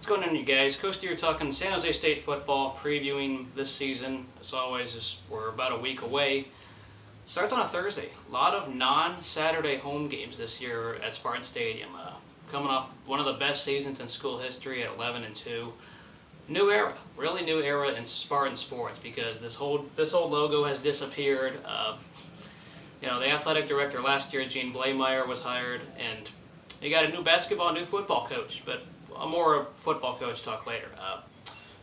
going on, you guys? Coach here talking San Jose State football, previewing this season. As always, we're about a week away. Starts on a Thursday. A lot of non-Saturday home games this year at Spartan Stadium. Coming off one of the best seasons in school history at 11-2. New era, really new era in Spartan sports because this whole logo has disappeared. The athletic director last year, Gene Blameyer, was hired, and you got a new basketball, new football coach, but more football coach talk later.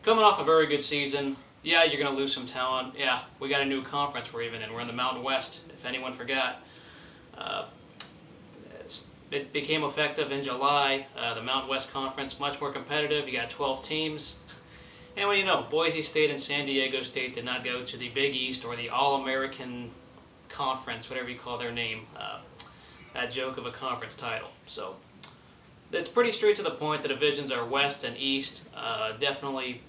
Coming off a very good season, yeah, you're going to lose some talent. Yeah, we got a new conference we're even in. We're in the Mountain West, if anyone forgot. It became effective in July. The Mountain West Conference, much more competitive. You got 12 teams. And what do you know, Boise State and San Diego State did not go to the Big East or the All-American Conference, whatever you call their name. That joke of a conference title. So it's pretty straight to the point. The divisions are West and East. Definitely,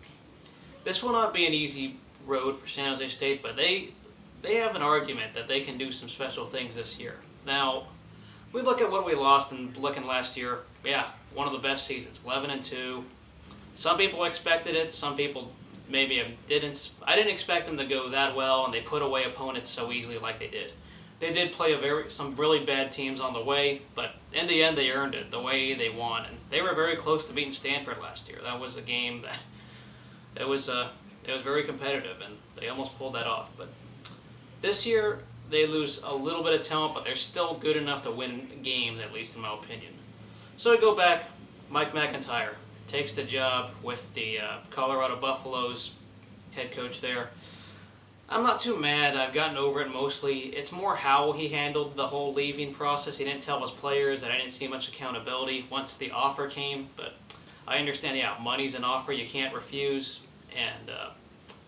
this will not be an easy road for San Jose State, but they have an argument that they can do some special things this year. Now, we look at what we lost and looking last year. Yeah, one of the best seasons, 11-2. Some people expected it. Some people maybe didn't. I didn't expect them to go that well, and they put away opponents so easily like they did. They did play some really bad teams on the way, but in the end they earned it the way they won, and they were very close to beating Stanford last year. That was a game that it was very competitive, and they almost pulled that off. But this year they lose a little bit of talent, but they're still good enough to win games, at least in my opinion. So we go back. Mike McIntyre takes the job with the Colorado Buffaloes head coach there. I'm not too mad. I've gotten over it mostly. It's more how he handled the whole leaving process. He didn't tell his players that I didn't see much accountability once the offer came. But I understand, yeah, money's an offer you can't refuse. And,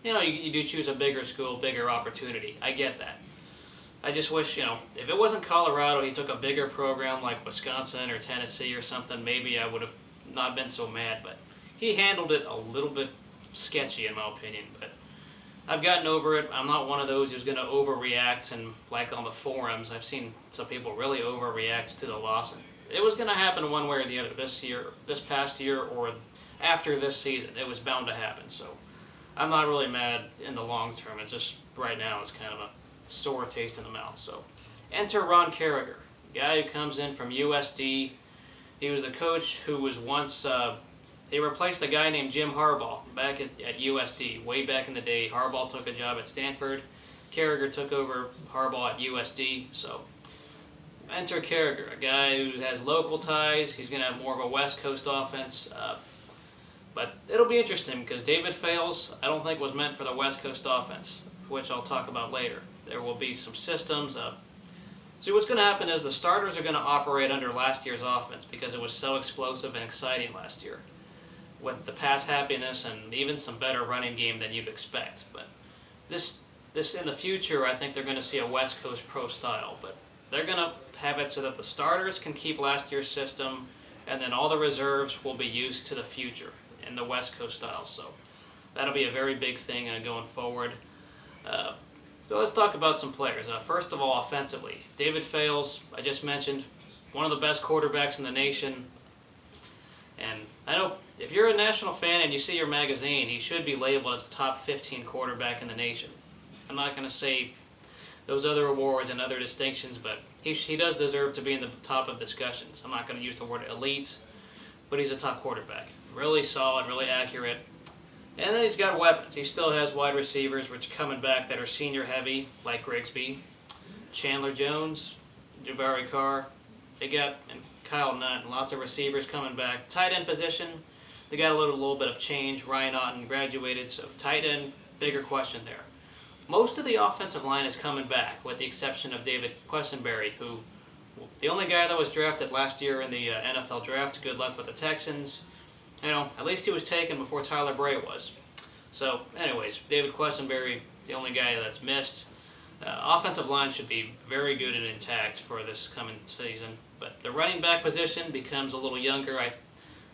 you do choose a bigger school, bigger opportunity. I get that. I just wish, if it wasn't Colorado, he took a bigger program like Wisconsin or Tennessee or something, maybe I would have not been so mad. But he handled it a little bit sketchy, in my opinion. But I've gotten over it. I'm not one of those who's going to overreact, and like on the forums, I've seen some people really overreact to the loss. And it was going to happen one way or the other this past year, or after this season. It was bound to happen. So I'm not really mad in the long term. It's just right now it's kind of a sore taste in the mouth. So enter Ron Caragher, guy who comes in from USD. He was the coach who was once he replaced a guy named Jim Harbaugh back at USD. Way back in the day, Harbaugh took a job at Stanford. Caragher took over Harbaugh at USD. So enter Caragher, a guy who has local ties. He's going to have more of a West Coast offense. But it'll be interesting because David Fales, I don't think was meant for the West Coast offense, which I'll talk about later. There will be some systems. See, what's going to happen is the starters are going to operate under last year's offense because it was so explosive and exciting last year, with the pass happiness and even some better running game than you'd expect. But this in the future, I think they're going to see a West Coast pro style. But they're going to have it so that the starters can keep last year's system, and then all the reserves will be used to the future in the West Coast style. So that'll be a very big thing going forward. So let's talk about some players. First of all, offensively, David Fales, I just mentioned, one of the best quarterbacks in the nation. And I know if you're a national fan and you see your magazine, he should be labeled as a top 15 quarterback in the nation. I'm not going to say those other awards and other distinctions, but he does deserve to be in the top of discussions. I'm not going to use the word elite, but he's a top quarterback. Really solid, really accurate. And then he's got weapons. He still has wide receivers which are coming back that are senior heavy, like Grigsby, Chandler Jones, Jabari Carr. They got and Kyle Nutt, lots of receivers coming back. Tight end position, they got a little bit of change. Ryan Otten graduated, so tight end, bigger question there. Most of the offensive line is coming back, with the exception of David Quessenberry, who, the only guy that was drafted last year in the NFL draft. Good luck with the Texans. At least he was taken before Tyler Bray was. So, anyways, David Quessenberry, the only guy that's missed. Offensive line should be very good and intact for this coming season. But the running back position becomes a little younger.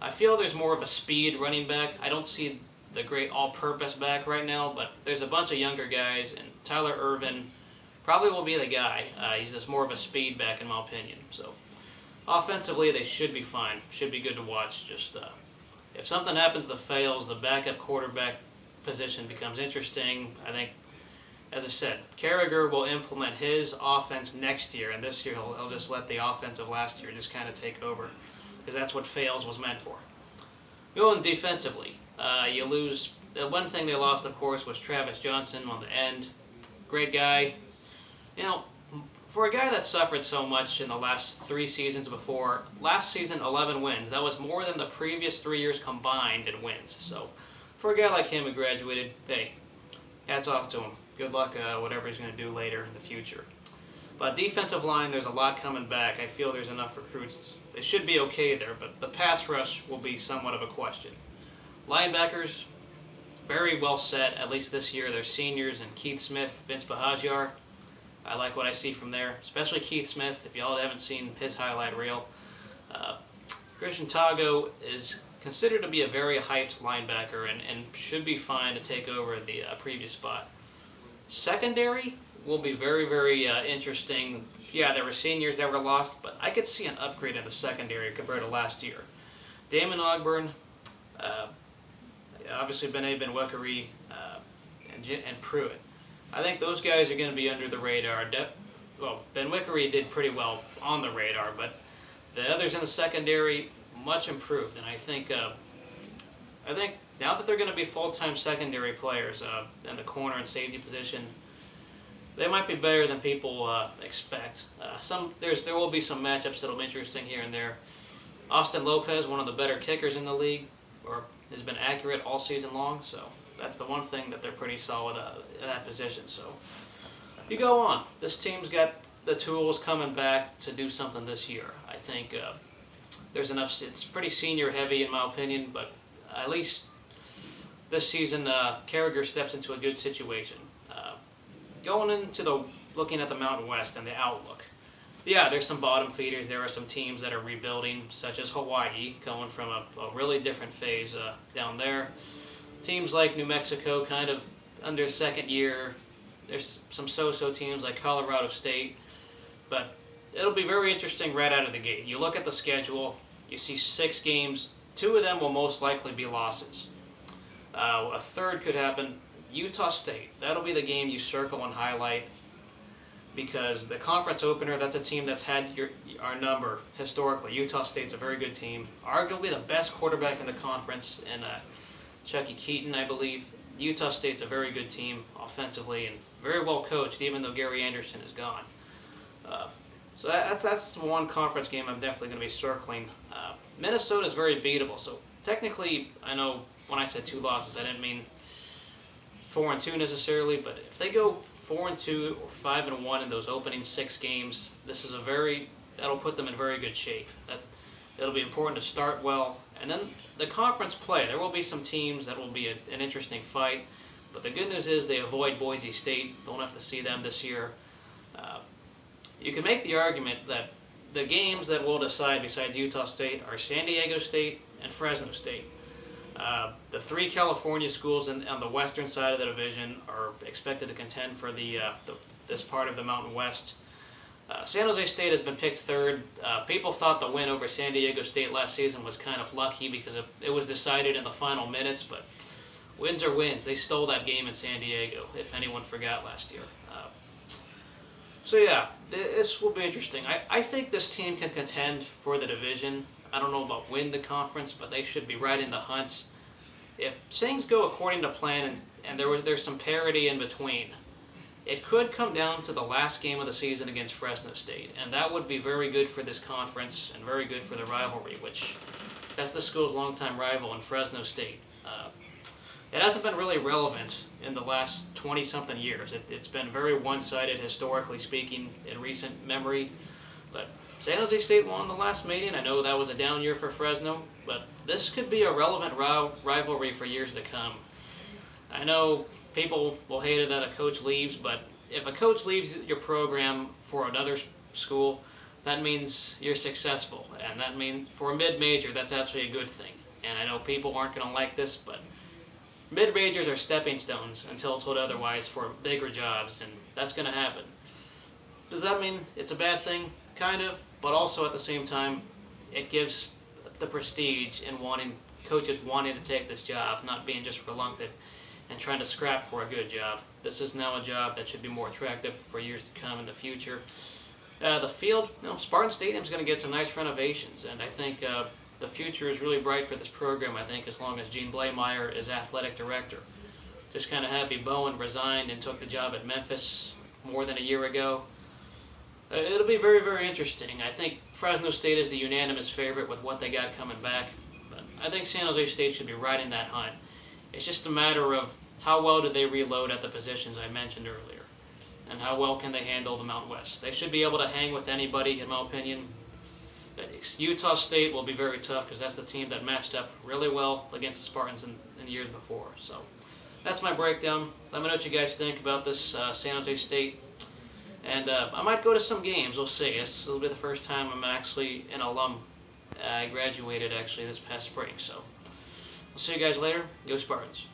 I feel there's more of a speed running back. I don't see the great all-purpose back right now, but there's a bunch of younger guys, and Tyler Irvin probably will be the guy. He's just more of a speed back, in my opinion. So, offensively, they should be fine. Should be good to watch. Just if something happens to Fails, the backup quarterback position becomes interesting. I think, as I said, Carragher will implement his offense next year, and this year he'll just let the offense of last year just kind of take over, because that's what Fails was meant for. Going defensively, you lose. The one thing they lost, of course, was Travis Johnson on the end. Great guy. You know, for a guy that suffered so much in the last 3 seasons before, last season 11 wins. That was more than the previous 3 years combined in wins. So for a guy like him who graduated, hey, hats off to him. Good luck whatever he's going to do later in the future. But defensive line, there's a lot coming back. I feel there's enough recruits. They should be okay there, but the pass rush will be somewhat of a question. Linebackers, very well set, at least this year. They're seniors, and Keith Smith, Vince Bahajar. I like what I see from there, especially Keith Smith. If y'all haven't seen his highlight reel, Christian Tago is considered to be a very hyped linebacker and should be fine to take over the previous spot. Secondary will be very, very interesting. Yeah, there were seniors that were lost, but I could see an upgrade in the secondary compared to last year. Damon Ogburn, obviously Benet Benwekeri, and Pruitt. I think those guys are going to be under the radar. Well, Benwekeri did pretty well on the radar, but the others in the secondary much improved, and I think now that they're going to be full-time secondary players in the corner and safety position, they might be better than people expect. There will be some matchups that'll be interesting here and there. Austin Lopez, one of the better kickers in the league, has been accurate all season long, so that's the one thing that they're pretty solid in that position. So you go on. This team's got the tools coming back to do something this year. I think there's enough. It's pretty senior heavy in my opinion, but at least this season Carragher steps into a good situation. Going into looking at the Mountain West and the outlook. Yeah, there's some bottom feeders. There are some teams that are rebuilding, such as Hawaii, going from a really different phase down there. Teams like New Mexico, kind of under second year. There's some so-so teams like Colorado State, but it'll be very interesting right out of the gate. You look at the schedule, you see 6 games. 2 of them will most likely be losses. A third could happen. Utah State, that'll be the game you circle and highlight, because the conference opener, that's a team that's had our number historically. Utah State's a very good team, arguably the best quarterback in the conference, and Chucky Keaton, I believe. Utah State's a very good team offensively and very well coached, even though Gary Anderson is gone. So that's one conference game I'm definitely going to be circling. Minnesota's very beatable, so technically, I know when I said 2 losses, I didn't mean 4-2 necessarily, but if they go 4-2 or 5-1 in those opening 6 games, that'll put them in very good shape. It'll be important to start well, and then the conference play. There will be some teams that will be an interesting fight, but the good news is they avoid Boise State. Don't have to see them this year. You can make the argument that the games that will decide besides Utah State are San Diego State and Fresno State. The 3 California schools on the western side of the division are expected to contend for this part of the Mountain West. San Jose State has been picked 3rd. People thought the win over San Diego State last season was kind of lucky because it was decided in the final minutes, but wins are wins. They stole that game in San Diego, if anyone forgot last year. So yeah, this will be interesting. I think this team can contend for the division. I don't know about win the conference, but they should be right in the hunts. If things go according to plan and there's some parity in between, it could come down to the last game of the season against Fresno State, and that would be very good for this conference and very good for the rivalry, which that's the school's longtime rival in Fresno State. It hasn't been really relevant in the last 20-something years. It's been very one-sided, historically speaking, in recent memory, but San Jose State won the last meeting. I know that was a down year for Fresno, but this could be a relevant rivalry for years to come. I know people will hate it that a coach leaves, but if a coach leaves your program for another school, that means you're successful, and that means for a mid-major, that's actually a good thing. And I know people aren't going to like this, but mid-majors are stepping stones until told otherwise for bigger jobs, and that's going to happen. Does that mean it's a bad thing? Kind of, but also at the same time, it gives the prestige in wanting coaches wanting to take this job, not being just reluctant and trying to scrap for a good job. This is now a job that should be more attractive for years to come in the future. The field, Spartan Stadium is going to get some nice renovations, and I think the future is really bright for this program, I think, as long as Gene Blameyer is athletic director. Just kind of happy Bowen resigned and took the job at Memphis more than a year ago. It'll be very, very interesting. I think Fresno State is the unanimous favorite with what they got coming back, but I think San Jose State should be riding that hunt. It's just a matter of how well do they reload at the positions I mentioned earlier, and how well can they handle the Mountain West. They should be able to hang with anybody, in my opinion. Utah State will be very tough because that's the team that matched up really well against the Spartans in years before. So that's my breakdown. Let me know what you guys think about this San Jose State. And I might go to some games. We'll see. This will be the first time I'm actually an alum. I graduated actually this past spring. So we'll see you guys later. Go Spartans.